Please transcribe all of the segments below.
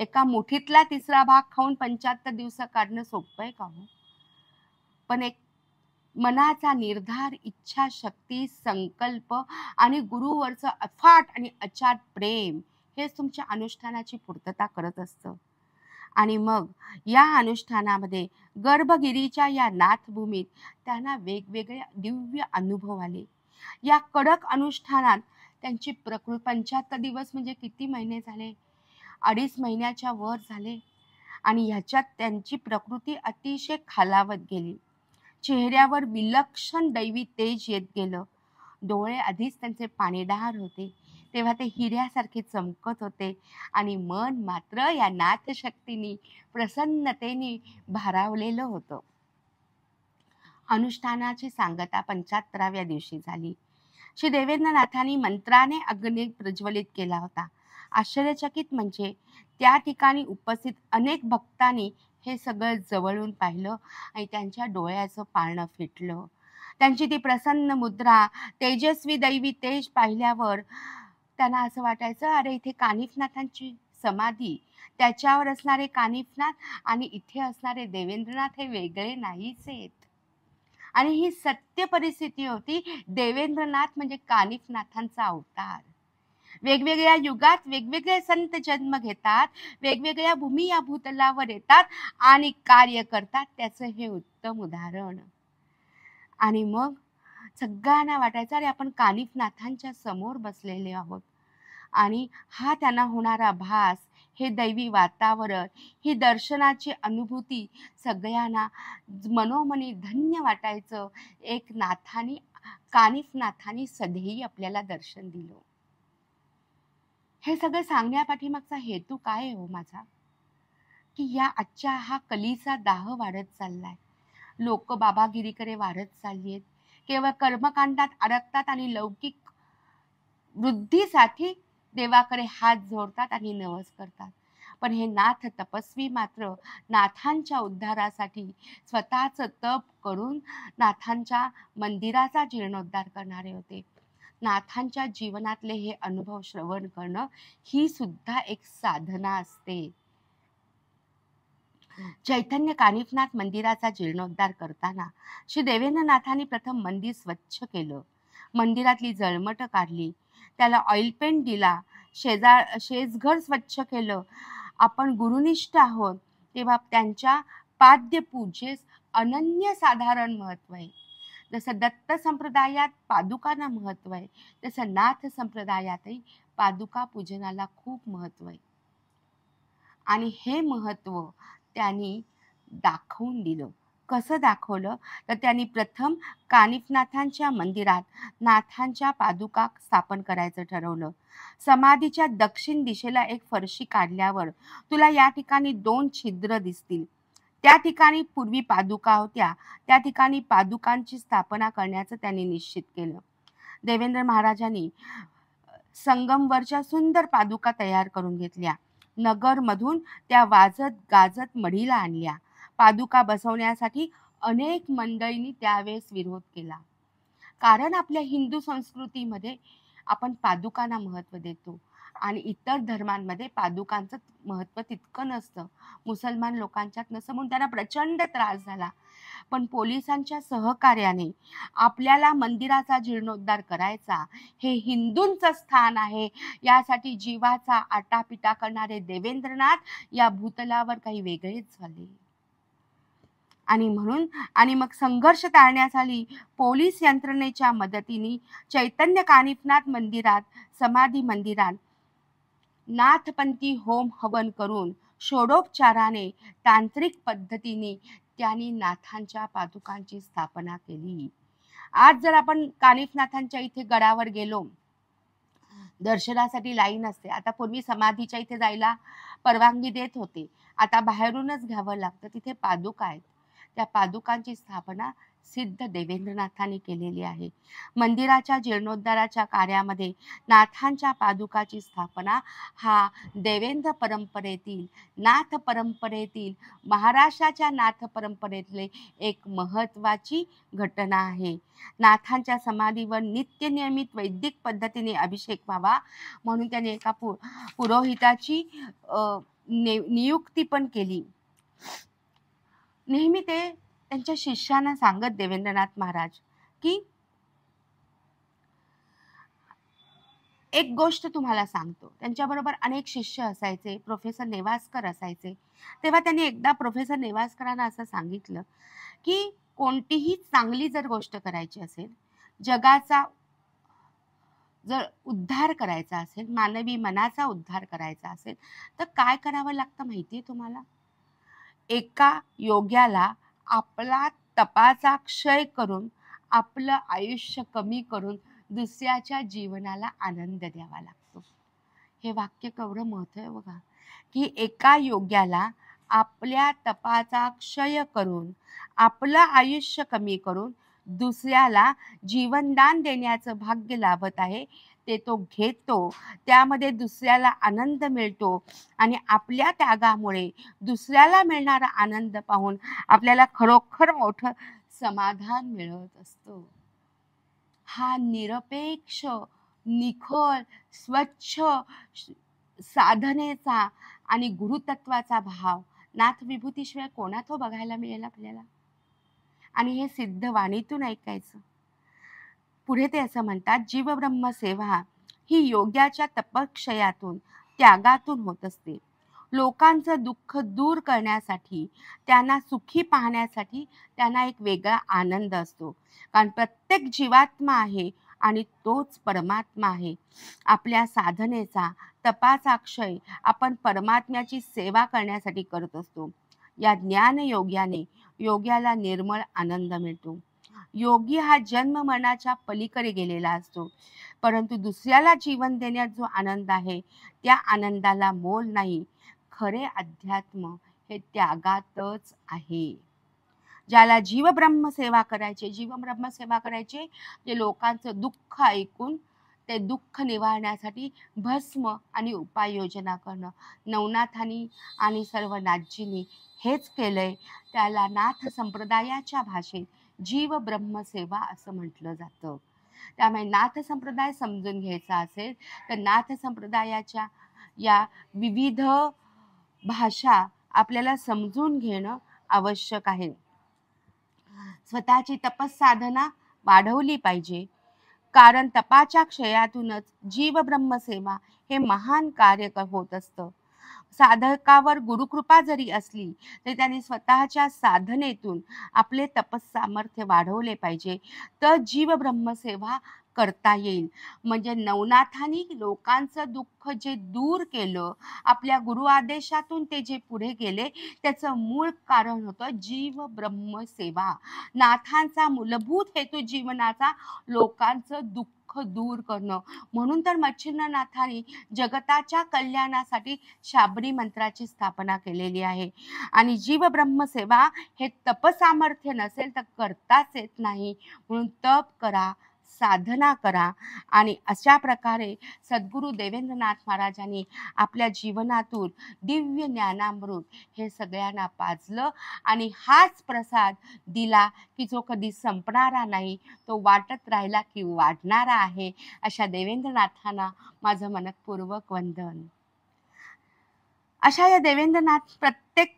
एका मुठीतला तिसरा भाग खाऊन 75 दिवस काढणं सोपं आहे का हो? पण एक मनाचा निर्धार, इच्छाशक्ती, संकल्प आणि गुरुवरचं अफाट आणि अचाट प्रेम हेच तुमच्या अनुष्ठानाची पूर्तता करत असतं. आणि मग या अनुष्ठानामध्ये गर्भगिरीच्या या नाथभूमीत त्यांना वेगवेगळे दिव्य अनुभव आले. या कडक अनुष्ठानात त्यांची प्रकृती 75 दिवस म्हणजे किती महिने झाले? 2.5 महिन्याच्या वर झाले आणि ह्याच्यात त्यांची प्रकृती अतिशय खालावत गेली. चेहऱ्यावर विलक्षण दैवी तेज येत गेलं. डोळे आधीच त्यांचे पाणीदार होते, तेव्हा ते हिऱ्यासारखे चमकत होते आणि मन मात्र या नाथशक्तीनी प्रसन्नतेने भारावलेलं होतं. अनुष्ठानाची सांगता 75व्या दिवशी झाली. श्री देवेंद्रनाथांनी मंत्राने अग्नी प्रज्वलित केला होता. आश्चर्यचकित म्हणजे त्या ठिकाणी उपस्थित अनेक भक्तांनी हे सगळं जवळून पाहिलं आणि त्यांच्या डोळ्याचं पारणं फिटलं. त्यांची ती प्रसन्न मुद्रा, तेजस्वी दैवी तेज पाहिल्यावर त्यांना असं वाटायचं, अरे इथे कानिफनाथांची समाधी, त्याच्यावर असणारे कानिफनाथ आणि इथे असणारे देवेंद्रनाथ हे वेगळे नाहीच आहेत. आणि ही सत्य परिस्थिती होती. देवेंद्रनाथ म्हणजे कानिफनाथांचा अवतार. वेगवेगळ्या युगात वेगवेगळे संत जन्म घेतात, वेगवेगळ्या भूमी या भूतलावर येतात आणि कार्य करतात. त्याचं हे उत्तम उदाहरण. आणि मग सगळ्यांना वाटायचं, अरे आपण कानिफनाथांच्या समोर बसलेले आहोत आणि हा त्यांना होणारा भास, हे दैवी वातावरण, ही दर्शनाची अनुभूती सगळ्यांना मनोमनी धन्य वाटायचं. एक नाथानी, कानिफनाथांनी सधेही आपल्याला दर्शन दिलं. हे सगळं सांगण्यापाठीमागचा हेतू काय आहे हो माझा? की या आजच्या हा कलीचा दाह वाढत चाललाय. लोक बाबागिरीकडे वाढत चालली आहेत. केवळ कर्मकांडात अडकतात आणि लौकिक वृद्धीसाठी देवाकडे हात जोडतात आणि नवस करतात. पण हे नाथ तपस्वी मात्र नाथांच्या उद्धारासाठी स्वतःचं तप करून नाथांच्या मंदिराचा जीर्णोद्धार करणारे होते. नाथांच्या जीवनातले हे अनुभव श्रवण करणं ही सुद्धा एक साधना असते. चैतन्य कानिफनाथ मंदिराचा जीर्णोद्धार करताना श्री देवेंद्रनाथांनी प्रथम मंदिर स्वच्छ केलं. मंदिरातली जळमट काढली, त्याला ऑइल पेंट दिला, शेजघर स्वच्छ केलं. आपण गुरुनिष्ठ आहोत तेव्हा त्यांच्या पाद्यपूजेस अनन्यसाधारण महत्व आहे. जसं दत्त संप्रदायात पादुकांना महत्व आहे, तसं नाथ संप्रदायातही पादुका पूजनाला खूप महत्व आहे. आणि हे महत्व त्यांनी दाखवून दिलं. कसं दाखवलं? तर त्यांनी प्रथम कानिफनाथांच्या मंदिरात नाथांच्या पादुका स्थापन करायचं ठरवलं. समाधीच्या दक्षिण दिशेला एक फरशी काढल्यावर तुला या ठिकाणी 2 छिद्र दिसतील. त्या ठिकाणी पूर्वी पादुका होत्या, त्या ठिकाणी पादुकांची स्थापना करण्याचं त्यांनी निश्चित केलं. देवेंद्र महाराजांनी संगमवरच्या सुंदर पादुका तयार करून घेतल्या. नगरमधून त्या वाजत गाजत मढीला आणल्या. पादुका बसवण्यासाठी अनेक मंडळींनी त्यावेळेस विरोध केला. कारण आपल्या हिंदू संस्कृतीमध्ये आपण पादुकांना महत्त्व देतो आणि इतर धर्मांमध्ये पादुकांचं महत्त्व तितकं नसतं. मुसलमान लोकांच्यात नसतं, म्हणून त्यांना प्रचंड त्रास झाला. पण पोलिसांच्या सहकार्याने आपल्याला मंदिराचा जीर्णोद्धार करायचा, हे हिंदूंचं स्थान आहे, यासाठी जीवाचा आटापिटा करणारे देवेंद्रनाथ या भूतलावर काही वेगळेच झाले. आणि मग संघर्ष टाळण्यासाठी पोलीस यंत्रणेच्या मदतीने चैतन्य कानिफनाथ मंदिरात, समाधी मंदिरात नाथपंथी होम हवन करून षोडोपचाराने तांत्रिक पद्धतीने त्यांनी नाथांच्या पादुकांची स्थापना केली. आज जर आपण कानिफनाथांच्या इथे गडावर गेलो, दर्शनासाठी लाईन असते. आता पूर्वी समाधीच्या इथे जायला परवानगी देत होते, आता बाहेरूनच घ्यावं लागतं. तिथे पादुका आहेत, त्या पादुकांची स्थापना सिद्ध देवेंद्रनाथांनी केलेली आहे. मंदिराच्या जीर्णोद्धाराच्या कार्यामध्ये नाथांच्या पादुकाची स्थापना हा देवेंद्र परंपरेतील, नाथ परंपरेतील, महाराष्ट्राच्या नाथ परंपरेतले एक महत्त्वाची घटना आहे. नाथांच्या समाधीवर नित्य नियमित वैदिक पद्धतीने अभिषेक व्हावा म्हणून त्याने एका पुरोहिताची नियुक्ती पण केली. नेहमी ते त्यांच्या शिष्यांना सांगत देवेंद्रनाथ महाराज की एक गोष्ट तुम्हाला सांगतो. त्यांच्याबरोबर अनेक शिष्य असायचे, प्रोफेसर नेवास्कर असायचे. तेव्हा त्यांनी एकदा प्रोफेसर नेवास्करांना असं सांगितलं की कोणतीही चांगली जर गोष्ट करायची असेल, जगाचा जर उद्धार करायचा असेल, मानवी मनाचा उद्धार करायचा असेल, तर काय करावं लागतं माहिती आहे तुम्हाला? एका योग्याला आपला तपाचा क्षय करून, आपलं आयुष्य कमी करून दुसऱ्याच्या जीवनाला आनंद द्यावा लागतो. हे वाक्य केवढं महत्त्व आहे बघा, की एका योग्याला आपल्या तपाचा क्षय करून, आपलं आयुष्य कमी करून दुसऱ्याला जीवनदान देण्याचं भाग्य लाभत आहे. ते तो घेतो, त्यामध्ये दुसऱ्याला आनंद मिळतो आणि आपल्या त्यागामुळे दुसऱ्याला मिळणारा आनंद पाहून आपल्याला खरोखर मोठं समाधान मिळत असतं. हा निरपेक्ष, निखळ, स्वच्छ साधनेचा आणि गुरुतत्वाचा भाव नाथ विभूतीशिवाय कोणात बघायला मिळेल आपल्याला? आणि हे सिद्ध वाणीतून ऐकायचं. पुढे ते असं म्हणतात, जीवब्रह्म सेवा ही योग्याच्या तपक्षयातून, त्यागातून होत असते. लोकांचं दुःख दूर करण्यासाठी, त्यांना सुखी पाहण्यासाठी त्यांना एक वेगळा आनंद असतो. कारण प्रत्येक जीवात्मा आहे आणि तोच परमात्मा आहे. आपल्या साधनेचा, तपाचा क्षय आपण परमात्म्याची सेवा करण्यासाठी करत असतो. या ज्ञानयोग्याने योग्याला निर्मळ आनंद मिळतो. योगी हा जन्म मरणाच्या पलीकडे गेलेला असतो, परंतु दुसऱ्याला जीवन देण्यात जो आनंद आहे, त्या आनंदाला मोल नाही. खरे अध्यात्म हे त्यागातच आहे. ज्याला जीवब्रह्म सेवा करायचे, जीवब्रह्म सेवा करायचे, जे लोकांचं दुःख ऐकून ते दुःख निवारण्यासाठी भस्म आणि उपाययोजना करणं. नवनाथांनी आणि सर्व नाथजींनी हेच केलंय. त्याला नाथ संप्रदायाच्या भाषेत जीव ब्रह्म सेवा असं म्हटलं जातं. त्यामुळे नाथ संप्रदाय समजून घ्यायचा असेल तर नाथ संप्रदायाच्या या विविध भाषा आपल्याला समजून घेणं आवश्यक आहे. स्वतःची तपसाधना वाढवली पाहिजे, कारण तपाच्या क्षयातूनच जीव ब्रह्मसेवा हे महान कार्य होत असतं. साधकावर गुरुकृपा जरी असली तरी त्यांनी स्वतःच्या साधनेतून आपले तपसामर्थ्य वाढवले पाहिजे, तर जीव ब्रह्मसेवा करता येईल. म्हणजे नवनाथांनी लोकांचं दुःख जे दूर केलं, आपल्या गुरु आदेशातून ते जे पुढे गेले, त्याचं मूळ कारण होतं जीव ब्रह्मसेवा. नाथांचा मूलभूत हेतू जीवनाचा लोकांचं दुःख दूर करणं. म्हणून तर मच्छिंद्रनाथांनी जगताच्या कल्याणासाठी शाबरी मंत्राची स्थापना केलेली आहे. आणि जीव ब्रह्मसेवा हे तपसामर्थ्य नसेल तर करताच येत नाही. म्हणून तप करा, साधना करा. आणि अशा प्रकारे सद्गुरू देवेंद्रनाथ महाराजांनी आपल्या जीवनातून दिव्य ज्ञानामृत हे सगळ्यांना पाजलं आणि हाच प्रसाद दिला की जो कधी संपणारा नाही, तो वाटत राहिला की वाढणारा आहे. अशा देवेंद्रनाथांना माझं मनपूर्वक वंदन. अशा या देवेंद्रनाथ, प्रत्येक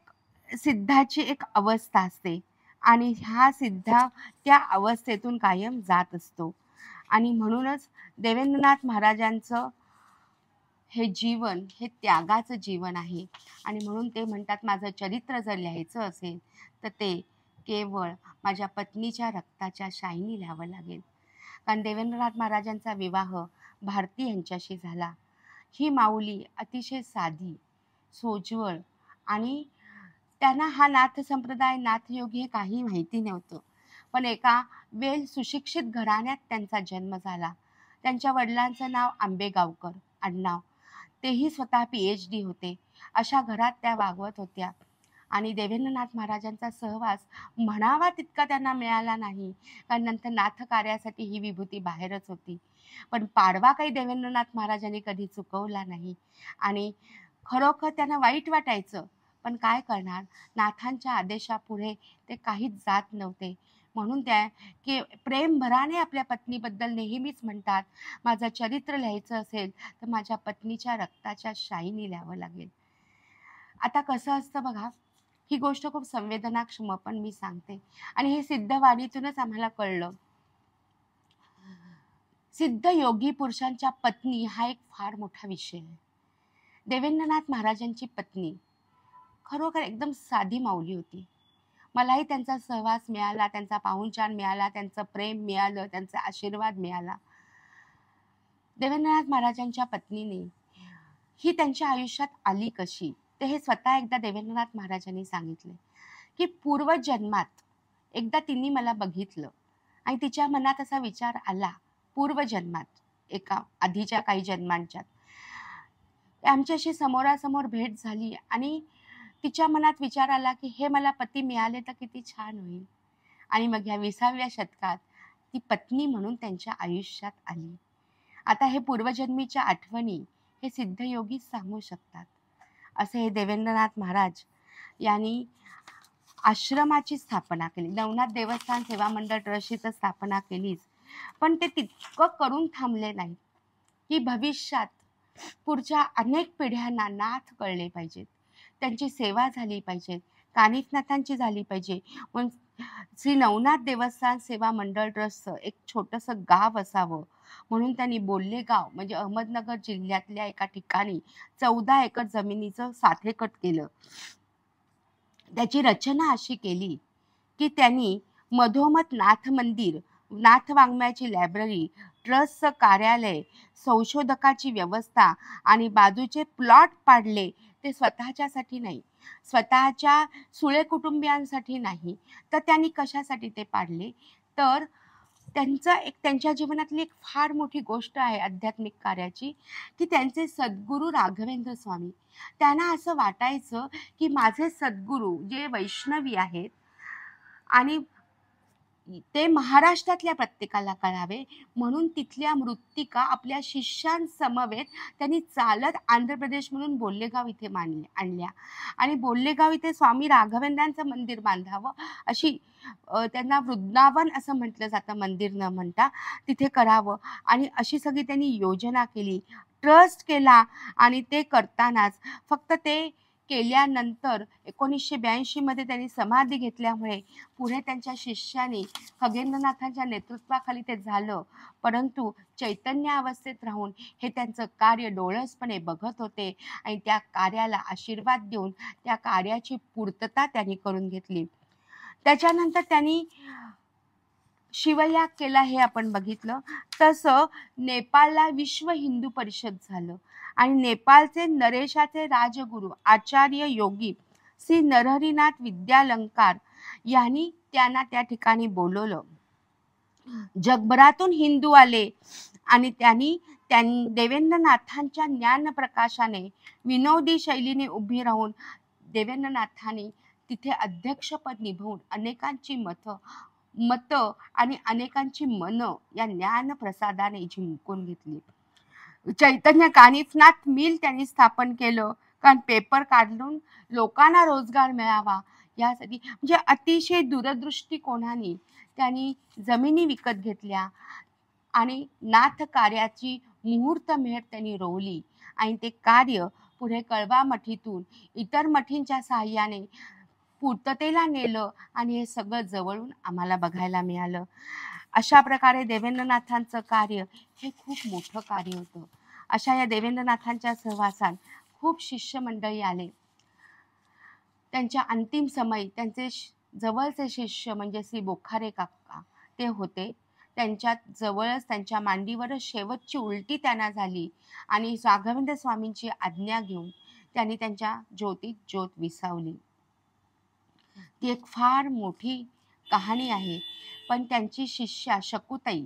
सिद्धाची एक अवस्था असते आणि हा सिद्ध त्या अवस्थेतून कायम जात असतो. आणि म्हणूनच देवेंद्रनाथ महाराजांचं हे जीवन हे त्यागाचं जीवन आहे. आणि म्हणून ते म्हणतात, माझं चरित्र जर लिहायचं असेल तर ते केवळ माझ्या पत्नीच्या रक्ताच्या शाईने लिहावं लागेल. कारण देवेंद्रनाथ महाराजांचा विवाह भारती यांच्याशी झाला. ही माऊली अतिशय साधी, सोज्वळ आणि त्यांना हा नाथ संप्रदाय, नाथयोगी हे काही माहिती नव्हतं. पण एका वेल सुशिक्षित घराण्यात त्यांचा जन्म झाला. त्यांच्या वडिलांचं नाव आंबेगावकर आडनाव. तेही स्वतः PhD होते. अशा घरात त्या वागवत होत्या. आणि देवेंद्रनाथ महाराजांचा सहवास म्हणावा तितका त्यांना मिळाला नाही, कारण नंतर नाथ कार्यासाठी ही विभूती बाहेरच होती. पण पाडवा काही देवेंद्रनाथ महाराजांनी कधी चुकवला नाही. आणि खरोखर त्यांना वाईट वाटायचं, पण काय करणार, नाथांच्या आदेशापुढे ते काहीच जात नव्हते. म्हणून त्या की प्रेमभराने आपल्या पत्नीबद्दल नेहमीच म्हणतात, माझं चरित्र लिहायचं असेल तर माझ्या पत्नीच्या रक्ताच्या शाईने लिहावं लागेल. आता कसं असतं बघा, ही गोष्ट खूप संवेदनाक्षम पण मी सांगते, आणि हे सिद्धवाणीतूनच आम्हाला कळलं. सिद्ध योगी पुरुषांच्या पत्नी हा एक फार मोठा विषय आहे. देवेंद्रनाथ महाराजांची पत्नी खरोखर एकदम साधी माऊली होती. मलाही त्यांचा सहवास मिळाला, त्यांचा पाहुणचार मिळाला, त्यांचं प्रेम मिळालं, त्यांचा आशीर्वाद मिळाला. देवेंद्रनाथ महाराजांच्या पत्नीने ही त्यांच्या आयुष्यात आली कशी, ते हे स्वतः एकदा देवेंद्रनाथ महाराजांनी सांगितले, की पूर्वजन्मात एकदा तिने मला बघितलं आणि तिच्या मनात असा विचार आला, पूर्वजन्मात एका आधीच्या काही जन्मांच्यात आमच्याशी समोरासमोर भेट झाली आणि तिच्या मनात विचार आला, की हे मला पती मिळाले तर किती छान होईल. आणि मग ह्या 20व्या शतकात ती पत्नी म्हणून त्यांच्या आयुष्यात आली. आता हे पूर्वजन्मीच्या आठवणी हे सिद्धयोगी सांगू शकतात. असे हे देवेंद्रनाथ महाराज यांनी आश्रमाची स्थापना केली. नवनाथ देवस्थान सेवा मंडळ ट्रस्टची तर स्थापना केलीच, पण ते तितकं करून थांबले नाही, की भविष्यात पुढच्या अनेक पिढ्यांना नाथ कळले पाहिजेत, त्यांची सेवा झाली पाहिजे, कानिफनाथांची झाली पाहिजे. पण श्री नवनाथ देवस्थान सेवा मंडळ ट्रस्टचं एक छोटंसं गाव असावं म्हणून त्यांनी बोल्लेगाव म्हणजे अहमदनगर जिल्ह्यातल्या एका ठिकाणी 14 एकर जमिनीचं साठेकट केलं. त्याची रचना अशी केली की त्यांनी मधोमध नाथ मंदिर, नाथ वाङ्मयाची लायब्ररी, ट्रस्टचं कार्यालय, संशोधकाची व्यवस्था आणि बाजूचे प्लॉट पाडले. ते स्वतःच्यासाठी नाही, स्वतःच्या सुळे कुटुंबियांसाठी नाही, तर त्यांनी कशासाठी ते पाडले, तर त्यांच्या जीवनातली एक फार मोठी गोष्ट आहे आध्यात्मिक कार्याची, की त्यांचे सद्गुरू राघवेंद्र स्वामी, त्यांना असं वाटायचं की माझे सद्गुरू जे वैष्णवी आहेत आणि ते महाराष्ट्रातल्या प्रत्येकाला कळावे म्हणून तिथल्या मृत्तिका आपल्या शिष्यांसमवेत त्यांनी चालत आंध्र प्रदेश म्हणून बोल्लेगाव इथे आणल्या आणि बोल्लेगाव इथे स्वामी राघवेंद्रांचं मंदिर बांधावं अशी त्यांना वृंदावन असं म्हटलं जातं, मंदिर न म्हणता तिथे करावं, आणि अशी सगळी त्यांनी योजना केली, ट्रस्ट केला. आणि ते करतानाच फक्त ते केल्यानंतर 1982 मध्ये त्यांनी समाधी घेतल्यामुळे पुढे त्यांच्या शिष्याने खगेंद्रनाथांच्या नेतृत्वाखाली ते झालं, परंतु चैतन्य अवस्थेत राहून हे त्यांचं कार्य डोळसपणे बघत होते आणि त्या कार्याला आशीर्वाद देऊन त्या कार्याची पूर्तता त्यांनी करून घेतली. त्याच्यानंतर त्यांनी शिवयाग केला हे आपण बघितलं. तसं नेपाळला विश्व हिंदू परिषद झालं आणि नेपाळचे नरेशाचे राजगुरू आचार्य योगी श्री नरहरीनाथ विद्यालंकार यांनी त्यांना त्या ठिकाणी बोलवलं. जगभरातून हिंदू आले आणि त्यांनी देवेंद्रनाथांच्या ज्ञानप्रकाशाने विनोदी शैलीने उभी राहून देवेंद्रनाथांनी तिथे अध्यक्षपद निभवून अनेकांची मत आणि अनेकांची मन या ज्ञान प्रसादाने जिंकून घेतली. चैतन्य कानिफनाथ मिल त्यांनी स्थापन केलं, कारण पेपर काढून लोकांना रोजगार मिळावा यासाठी. म्हणजे अतिशय दूरदृष्टिकोनाने त्यांनी जमिनी विकत घेतल्या आणि नाथ कार्याची मुहूर्तमेढ त्यांनी रोवली आणि ते कार्य पुढे कळवा मठीतून इतर मठींच्या साहाय्याने पूर्ततेला नेलं आणि हे सगळं जवळून आम्हाला बघायला मिळालं. अशा प्रकारे देवेंद्रनाथांचं कार्य हे खूप मोठं कार्य होतं. अशा या देवेंद्रनाथांच्या सहवासात खूप शिष्यमंडळी आले. त्यांच्या अंतिम समय त्यांचे जवळचे शिष्य म्हणजे श्री बोखारे काका ते होते. त्यांच्या जवळच त्यांच्या मांडीवरच शेवटची उलटी त्यांना झाली आणि राघवेंद्र स्वामींची आज्ञा घेऊन त्यांनी त्यांच्या ज्योतीत ज्योत विसावली. ती एक फार मोठी कहाणी आहे. पण त्यांची शिष्या शकुताई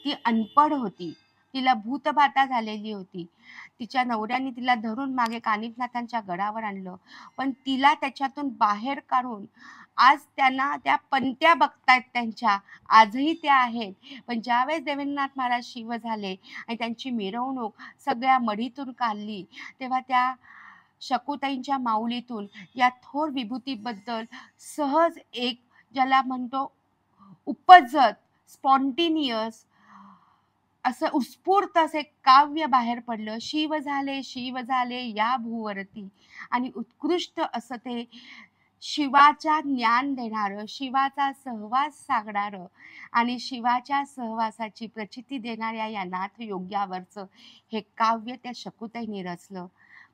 ती अनपढ होती, तिला भूतबाधा झालेली होती. तिच्या नवऱ्याने तिला धरून मागे कानिफनाथांच्या गडावर आणलं, पण तिला त्याच्यातून बाहेर काढून आज त्यांना त्या पंत्या बघतायत त्यांच्या, आजही त्या आहेत. पण ज्यावेळेस देवेंद्रनाथ महाराज शिव झाले आणि त्यांची मिरवणूक सगळ्या मढीतून काढली, तेव्हा त्या शकुताईंच्या माऊलीतून या थोर विभूतीबद्दल सहज एक ज्याला म्हणतो उपजत स्पॉन्टिनियस असं उत्स्फूर्त असे काव्य बाहेर पडलं. शिव झाले या भूवरती. आणि उत्कृष्ट असं ते शिवाच्या ज्ञान देणारं, शिवाचा सहवास सांगणारं आणि शिवाच्या सहवासाची प्रचिती देणाऱ्या या नाथ योग्यावरचं हे काव्य त्या शकुताईने रचलं.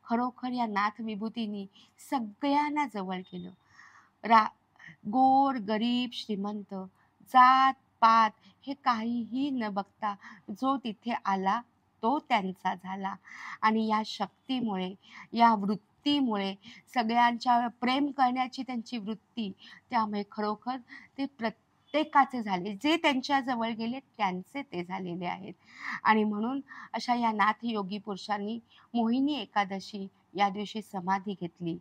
खरोखर या नाथ विभूतींनी सगळ्यांना जवळ केलं. गोर गरीब श्रीमंत, जात पात हे काहीही न बघता जो तिथे आला तो त्यांचा झाला. आणि या शक्तीमुळे, या वृत्तीमुळे, सगळ्यांच्या प्रेम करण्याची त्यांची वृत्ती, त्यामुळे खरोखर ते प्रत्येकाचे झाले. जे त्यांच्या जवळ गेले त्यांचे ते झालेले आहेत. आणि म्हणून अशा या नाथयोगी पुरुषांनी मोहिनी एकादशी या दिवशी समाधी घेतली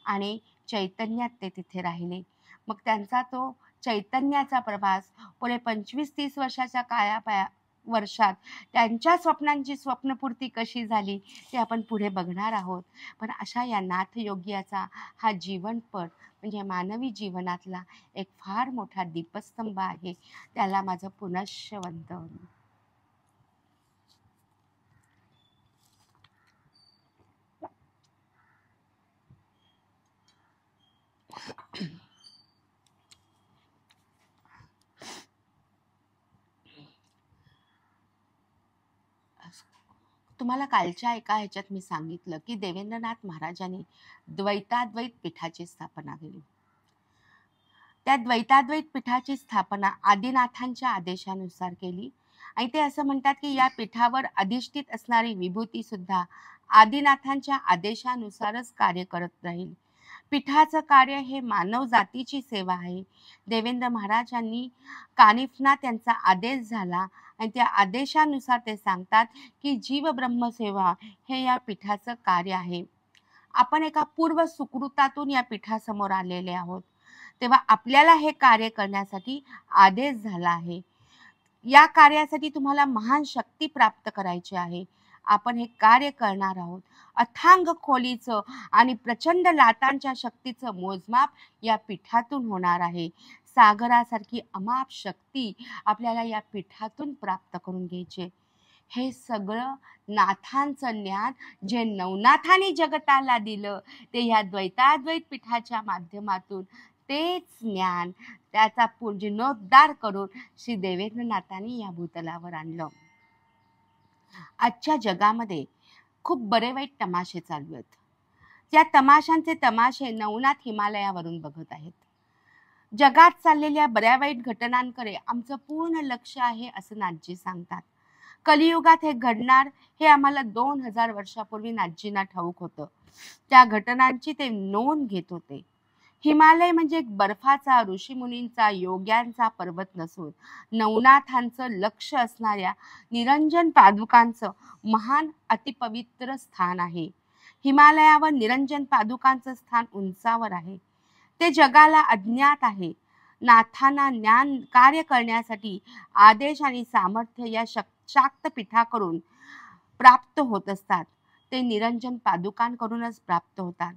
आणि चैतन्यात ते तिथे राहिले. मग त्यांचा तो चैतन्याचा प्रवास पुढे 25-30 वर्षाच्या वर्षात त्यांच्या स्वप्नांची स्वप्नपूर्ती कशी झाली ते आपण पुढे बघणार आहोत. पण अशा या नाथयोग्याचा हा जीवनपट म्हणजे मानवी जीवनातला एक फार मोठा दीपस्तंभ आहे. त्याला माझं पुनश्च वंदन. तुम्हाला कालच्या एका ह्याच्यात मी सांगितलं की देवेंद्रनाथ महाराजांनी द्वैताद्वैत पीठाची स्थापना केली. त्या द्वैताद्वैत पीठाची स्थापना आदिनाथांच्या आदेशानुसार केली. आणि ते असं म्हणतात की या पीठावर अधिष्ठित असणारी विभूती सुद्धा आदिनाथांच्या आदेशानुसारच कार्य करत राहील. पीठाचं कार्य हे मानव जातीची सेवा आहे. देवेंद्र महाराजांनी कानिफना त्यांचा आदेश झाला आणि त्या आदेशानुसार ते सांगतात की जीव ब्रह्मसेवा हे या पीठाचं कार्य आहे. आपण एका पूर्व सुकृतातून या पीठासमोर आलेले आहोत, तेव्हा आपल्याला हे कार्य करण्यासाठी आदेश झाला आहे. या कार्यासाठी तुम्हाला महान शक्ती प्राप्त करायची आहे. आपण हे कार्य करणार आहोत. अथांग खोलीचं आणि प्रचंड लाटांच्या शक्तीचं मोजमाप या पीठातून होणार आहे. सागरासारखी अमाप शक्ती आपल्याला या पीठातून प्राप्त करून घ्यायचे. हे सगळं नाथांचं ज्ञान जे नवनाथांनी जगताला दिलं ते ह्या द्वैताद्वैत पीठाच्या माध्यमातून तेच ज्ञान त्याचा जीर्णोद्धार करून श्री देवेंद्रनाथांनी या भूतलावर आणलं. आजच्या जगामध्ये खूप बरे वाईट तमाशे चालू आहेत. त्या तमाशांचे तमाशे नवनाथ हिमालयावरून बघत आहेत. जगात चाललेल्या बऱ्या वाईट घटनांकडे आमचं पूर्ण लक्ष आहे असं नाथजी सांगतात. कलियुगात हे घडणार हे आम्हाला 2000 वर्षापूर्वी नाथजींना ठाऊक होतं. त्या घटनांची ते नोंद घेत होते. हिमालय म्हणजे एक बर्फाचा, ऋषीमुनींचा, योग्यांचा पर्वत नसून नवनाथांचं लक्ष असणाऱ्या निरंजन पादुकांचं महान अतिपवित्र स्थान आहे. हिमालयावर निरंजन पादुकांचं स्थान उंचावर आहे. ते जगाला अज्ञात आहे. नाथांना ज्ञान कार्य करण्यासाठी आदेश आणि सामर्थ्य या शाक्त पीठाकडून प्राप्त होत असतात. ते निरंजन पादुकांकडूनच प्राप्त होतात.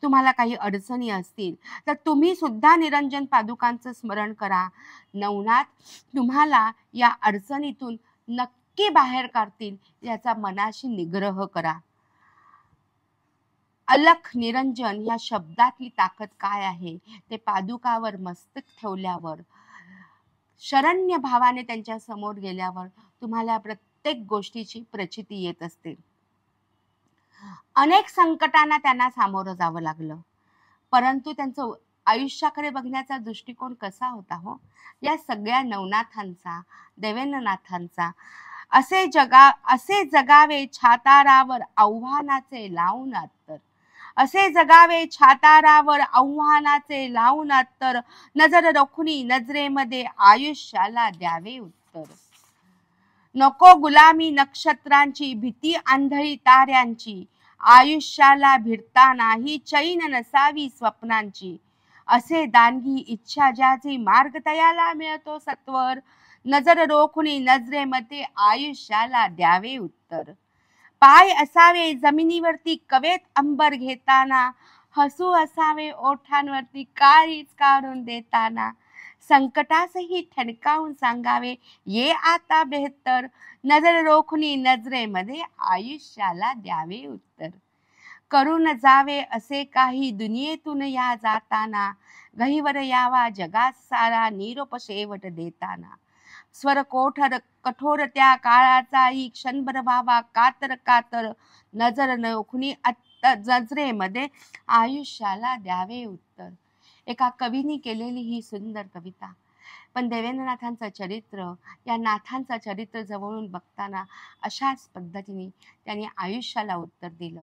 तुम्हाला काही अडचणी असतील तर तुम्ही सुद्धा निरंजन पादुकांचं स्मरण करा. नवनाथ तुम्हाला या अडचणीतून नक्की बाहेर काढतील याचा मनाशी निग्रह करा. अलख निरंजन या शब्दातली ताकद काय आहे ते पादुकावर मस्तक ठेवल्यावर, शरण्य भावाने त्यांच्या समोर गेल्यावर तुम्हाला प्रत्येक गोष्टीची प्रचिती येत असते. अनेक संकटांना त्यांना सामोरं जावं लागलं, परंतु त्यांचं आयुष्याकडे बघण्याचा दृष्टिकोन कसा होता हो या सगळ्या नवनाथांचा, देवेंद्रनाथांचा. असे जगावे छातारावर आव्हानाचे लावून अत्तर, असे जगावे छातारावर आव्हानाचे लावून अत्तर, नजर रोखुनी नजरेमध्ये आयुष्याला द्यावे उत्तर. नको गुलामी नक्षत्रांची, भीती आंधळी ताऱ्यांची, आयुष्याला भिडतानाही चैन नसावी स्वप्नांची. असे दानगी इच्छा ज्याची मार्ग तयाला मिळतो सत्वर, नजर रोखुनी नजरेमध्ये आयुष्याला द्यावे उत्तर. पाय असावे जमिनीवरती कवेत अंबर घेताना, हसू असावे ओठांवरती काळीच काढून देताना, संकटासही ठणकावून सांगावे, ये आता बेहतर. नजर रोखुनी नजरेमध्ये आयुष्याला द्यावे उत्तर. करून जावे असे काही दुनियेतून या जाताना, गहिवर यावा जगात सारा निरोप शेवट देताना. स्वर कोठर कठोर त्या काळाचाही क्षणभर व्हावा कातर कातर. नजर नोखुनी नजरेमध्ये आयुष्याला द्यावे उत्तर. एका कवीने केलेली ही सुंदर कविता. पण देवेंद्रनाथांचं चरित्र, या नाथांचं चरित्र जवळून बघताना अशाच पद्धतीने त्यांनी आयुष्याला उत्तर दिलं.